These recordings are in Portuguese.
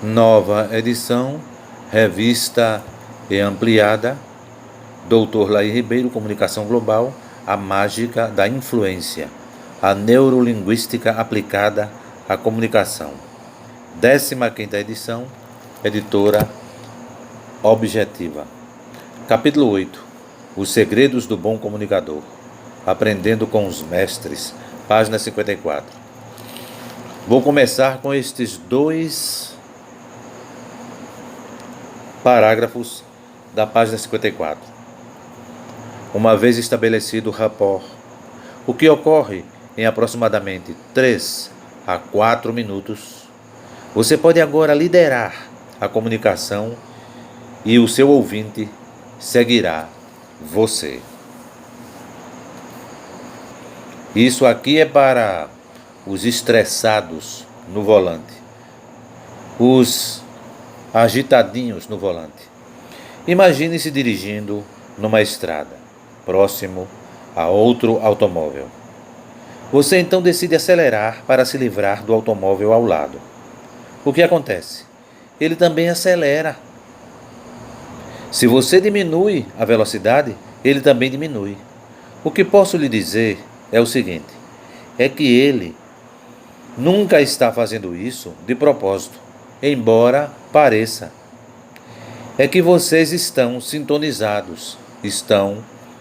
Nova edição, revista e ampliada, Dr. Laí Ribeiro, Comunicação Global, a mágica da influência, a neurolinguística aplicada à comunicação. 15ª edição, editora Objetiva. Capítulo 8, Os segredos do bom comunicador, aprendendo com os mestres, página 54. Vou começar com estes dois parágrafos da página 54. Uma vez estabelecido o rapport, o que ocorre em aproximadamente 3 a 4 minutos, você pode agora liderar a comunicação e o seu ouvinte seguirá você. Isso aqui é para os estressados no volante, os agitadinhos no volante. Imagine-se dirigindo numa estrada, próximo a outro automóvel. Você então decide acelerar para se livrar do automóvel ao lado. O que acontece? Ele também acelera. Se você diminui a velocidade, ele também diminui. O que posso lhe dizer é o seguinte: é que ele nunca está fazendo isso de propósito, embora pareça. É que vocês estão sintonizados, estão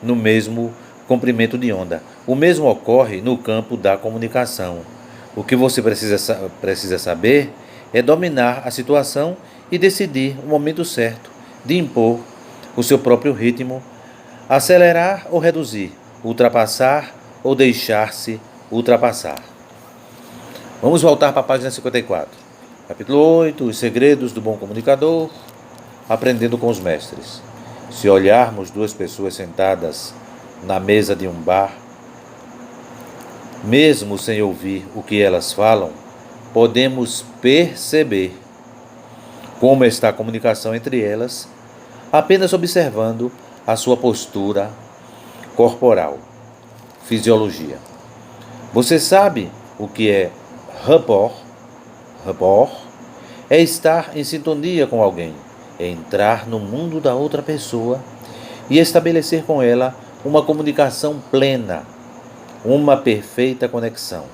no mesmo comprimento de onda. O mesmo ocorre no campo da comunicação. O que você precisa saber é dominar a situação e decidir o momento certo de impor o seu próprio ritmo, acelerar ou reduzir, ultrapassar ou deixar-se ultrapassar. Vamos voltar para a página 54. Capítulo 8, Os segredos do bom comunicador, aprendendo com os mestres. Se olharmos duas pessoas sentadas na mesa de um bar, mesmo sem ouvir o que elas falam, podemos perceber como está a comunicação entre elas, apenas observando a sua postura corporal, fisiologia. Você sabe o que é rapport? Rapport é estar em sintonia com alguém, é entrar no mundo da outra pessoa e estabelecer com ela uma comunicação plena, uma perfeita conexão.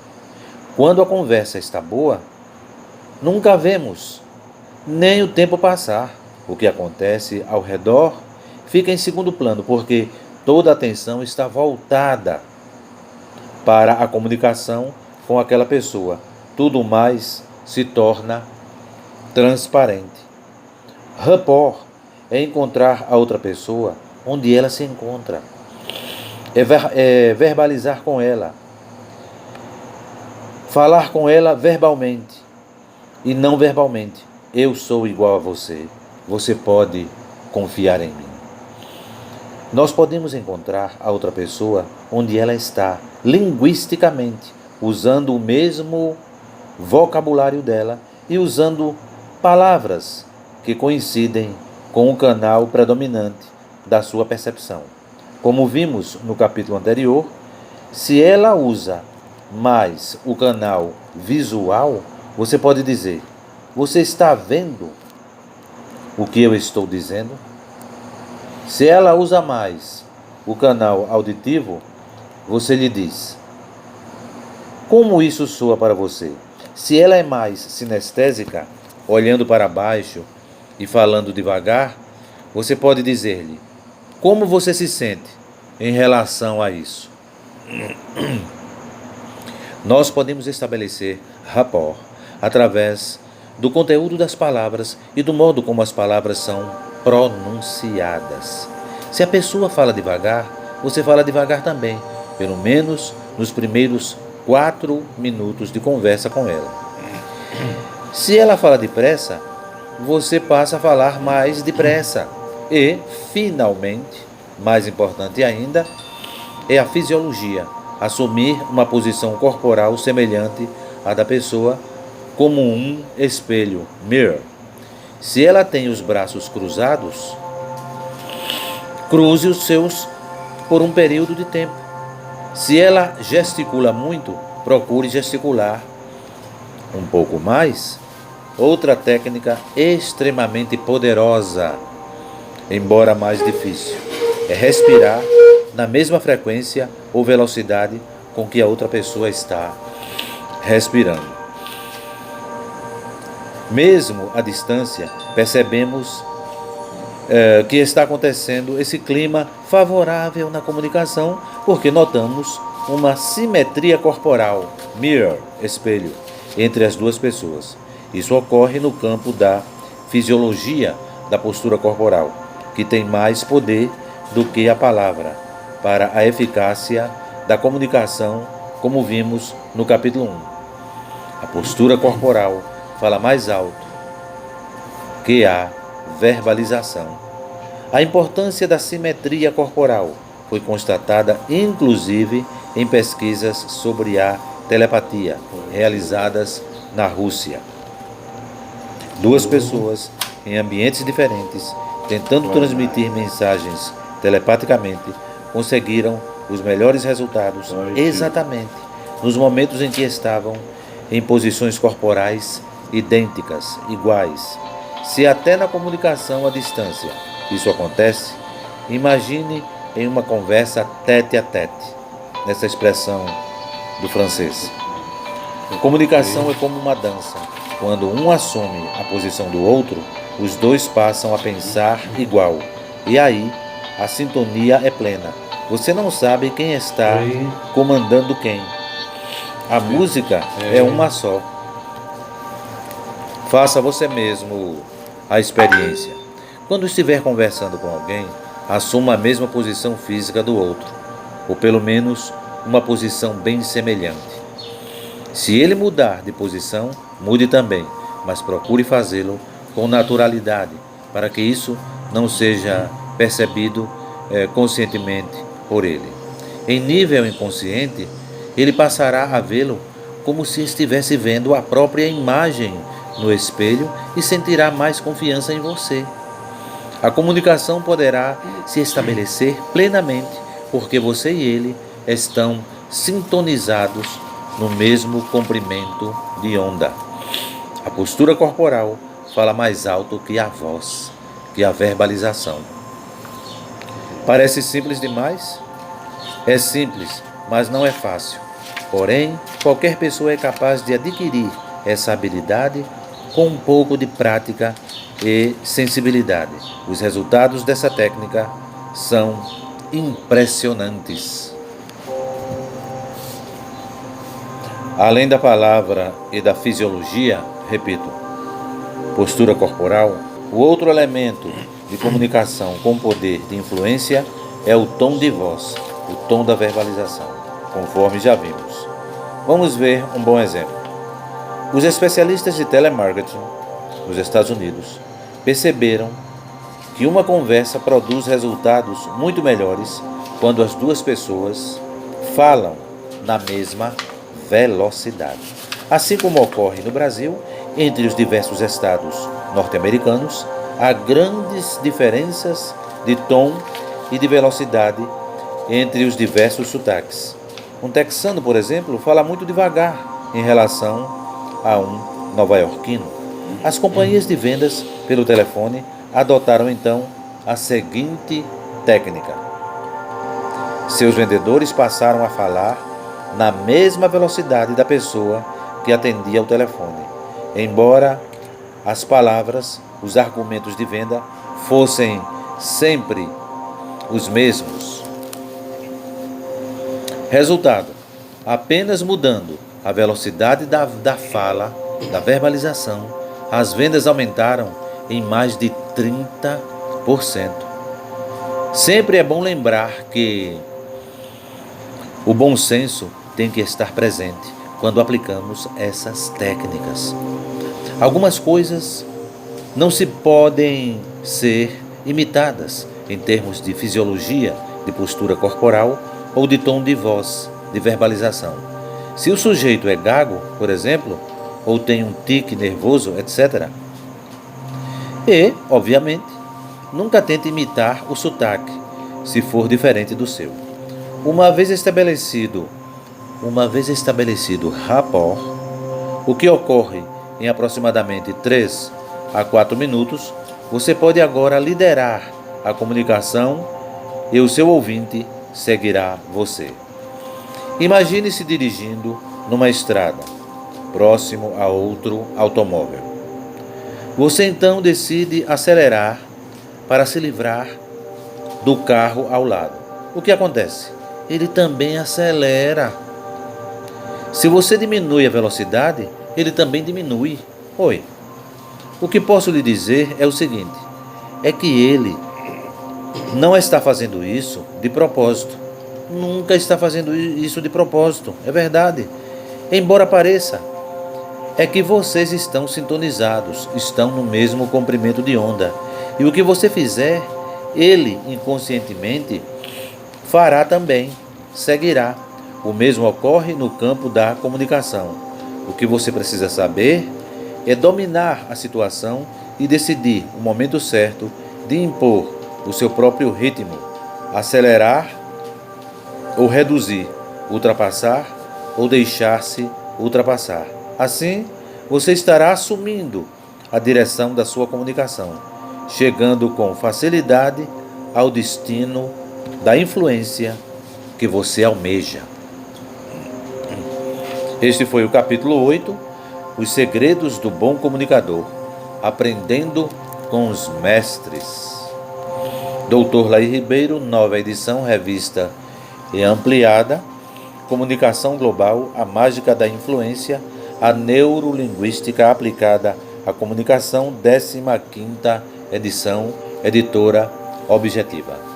Quando a conversa está boa, nunca vemos nem o tempo passar. O que acontece ao redor fica em segundo plano, porque toda a atenção está voltada para a comunicação com aquela pessoa. Tudo mais se torna transparente. Rapport é encontrar a outra pessoa onde ela se encontra. É verbalizar com ela. Falar com ela verbalmente e não verbalmente. Eu sou igual a você. Você pode confiar em mim. Nós podemos encontrar a outra pessoa onde ela está, linguisticamente, usando o mesmo vocabulário dela e usando palavras que coincidem com o canal predominante da sua percepção. Como vimos no capítulo anterior, se ela usa mais o canal visual, você pode dizer: você está vendo o que eu estou dizendo? Se ela usa mais o canal auditivo, você lhe diz: como isso soa para você? Se ela é mais sinestésica, olhando para baixo e falando devagar, você pode dizer-lhe: como você se sente em relação a isso? Nós podemos estabelecer rapport através do conteúdo das palavras e do modo como as palavras são pronunciadas. Se a pessoa fala devagar, você fala devagar também, pelo menos nos primeiros 4 minutos de conversa com ela. Se ela fala depressa, você passa a falar mais depressa. E, finalmente, mais importante ainda, é a fisiologia, assumir uma posição corporal semelhante à da pessoa, como um espelho, mirror. Se ela tem os braços cruzados, cruze os seus por um período de tempo. Se ela gesticula muito, procure gesticular um pouco mais outra técnica extremamente poderosa, embora mais difícil, é respirar na mesma frequência ou velocidade com que a outra pessoa está respirando. Mesmo à distância, percebemos que está acontecendo esse clima favorável na comunicação, porque notamos uma simetria corporal, mirror, espelho, entre as duas pessoas. Isso ocorre no campo da fisiologia da postura corporal, que tem mais poder do que a palavra para a eficácia da comunicação, como vimos no capítulo 1. A postura corporal fala mais alto que a verbalização. A importância da simetria corporal foi constatada inclusive em pesquisas sobre a telepatia realizadas na Rússia. Duas pessoas em ambientes diferentes, tentando transmitir mensagens telepaticamente, conseguiram os melhores resultados exatamente nos momentos em que estavam em posições corporais idênticas, iguais. Se até na comunicação à distância isso acontece, imagine em uma conversa tete a tete, nessa expressão do francês. A comunicação é como uma dança. Quando um assume a posição do outro, os dois passam a pensar igual. E aí, a sintonia é plena. Você não sabe quem está comandando quem. A música é uma só. Faça você mesmo a experiência. Quando estiver conversando com alguém, assuma a mesma posição física do outro, ou pelo menos uma posição bem semelhante. Se ele mudar de posição, mude também, mas procure fazê-lo com naturalidade, para que isso não seja percebido conscientemente por ele. Em nível inconsciente, ele passará a vê-lo como se estivesse vendo a própria imagem no espelho e sentirá mais confiança em você. A comunicação poderá se estabelecer plenamente porque você e ele estão sintonizados no mesmo comprimento de onda. A postura corporal fala mais alto que a voz, que a verbalização. Parece simples demais? É simples, mas não é fácil. Porém, qualquer pessoa é capaz de adquirir essa habilidade com um pouco de prática e sensibilidade. Os resultados dessa técnica são impressionantes. Além da palavra e da fisiologia, repito, postura corporal, o outro elemento de comunicação com poder de influência é o tom de voz, o tom da verbalização, conforme já vimos. Vamos ver um bom exemplo. Os especialistas de telemarketing nos Estados Unidos perceberam que uma conversa produz resultados muito melhores quando as duas pessoas falam na mesma velocidade. Assim como ocorre no Brasil, entre os diversos estados norte-americanos, há grandes diferenças de tom e de velocidade entre os diversos sotaques. Um texano, por exemplo, fala muito devagar em relação a um nova-iorquino. As companhias de vendas pelo telefone adotaram então a seguinte técnica. Seus vendedores passaram a falar na mesma velocidade da pessoa que atendia ao telefone, embora as palavras, os argumentos de venda fossem sempre os mesmos. Resultado: apenas mudando a velocidade da fala, da verbalização, as vendas aumentaram em mais de 30%. Sempre é bom lembrar que o bom senso tem que estar presente quando aplicamos essas técnicas. Algumas coisas não se podem ser imitadas em termos de fisiologia, de postura corporal ou de tom de voz, de verbalização. Se o sujeito é gago, por exemplo, ou tem um tique nervoso, etc. E, obviamente, nunca tente imitar o sotaque, se for diferente do seu. Uma vez estabelecido rapport, o que ocorre em aproximadamente 3 a 4 minutos, você pode agora liderar a comunicação e o seu ouvinte seguirá você. Imagine-se dirigindo numa estrada, próximo a outro automóvel. Você então decide acelerar para se livrar do carro ao lado. O que acontece? Ele também acelera. Se você diminui a velocidade, ele também diminui. Oi, o que posso lhe dizer é o seguinte, é que ele não está fazendo isso de propósito. Nunca está fazendo isso de propósito, é verdade. Embora pareça, é que vocês estão sintonizados, estão no mesmo comprimento de onda. E o que você fizer, ele inconscientemente fará também, seguirá. O mesmo ocorre no campo da comunicação. O que você precisa saber é dominar a situação e decidir o momento certo de impor o seu próprio ritmo, acelerar ou reduzir, ultrapassar ou deixar-se ultrapassar. Assim, você estará assumindo a direção da sua comunicação, chegando com facilidade ao destino da influência que você almeja. Este foi o capítulo 8, Os Segredos do Bom Comunicador, Aprendendo com os Mestres. Dr. Laí Ribeiro, nova edição, revista e ampliada, Comunicação Global, a Mágica da Influência, a Neurolinguística aplicada à Comunicação, 15ª edição, editora Objetiva.